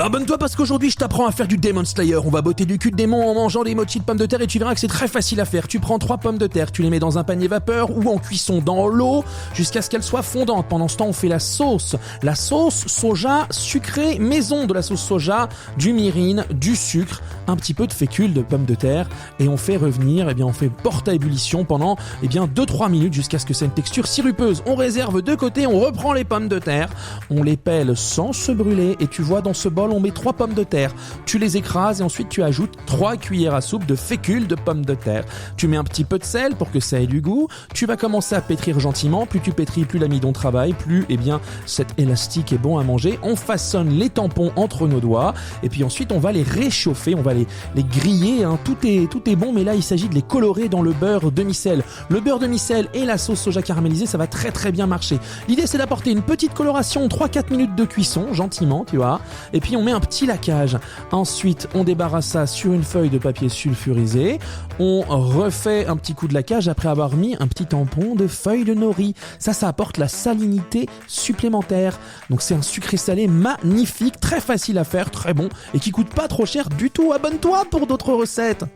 Abonne-toi parce qu'aujourd'hui je t'apprends à faire du Demon Slayer. On va botter du cul de démon en mangeant des mochis de pommes de terre et tu verras que c'est très facile à faire. Tu prends 3 pommes de terre, tu les mets dans un panier vapeur ou en cuisson dans l'eau jusqu'à ce qu'elles soient fondantes. Pendant ce temps, on fait la sauce. La sauce soja sucrée maison, de la sauce soja, du mirin, du sucre, un petit peu de fécule de pommes de terre et on fait revenir, on fait porter à ébullition pendant 2-3 minutes jusqu'à ce que c'est une texture sirupeuse. On réserve de côté, on reprend les pommes de terre, on les pèle sans se brûler et tu vois dans ce bol on met 3 pommes de terre, tu les écrases et ensuite tu ajoutes 3 cuillères à soupe de fécule de pommes de terre. Tu mets un petit peu de sel pour que ça ait du goût, tu vas commencer à pétrir gentiment, plus tu pétris, plus l'amidon travaille, plus cet élastique est bon à manger. On façonne les tampons entre nos doigts et puis ensuite on va les réchauffer, on va les griller, tout est bon, mais là il s'agit de les colorer dans le beurre demi-sel. Le beurre demi-sel et la sauce soja caramélisée, ça va très très bien marcher. L'idée c'est d'apporter une petite coloration, 3-4 minutes de cuisson, gentiment, tu vois, et puis on met un petit laquage. Ensuite, on débarrasse ça sur une feuille de papier sulfurisé. On refait un petit coup de laquage après avoir mis un petit tampon de feuille de nori. Ça apporte la salinité supplémentaire. Donc c'est un sucré salé magnifique, très facile à faire, très bon et qui coûte pas trop cher du tout. Abonne-toi pour d'autres recettes.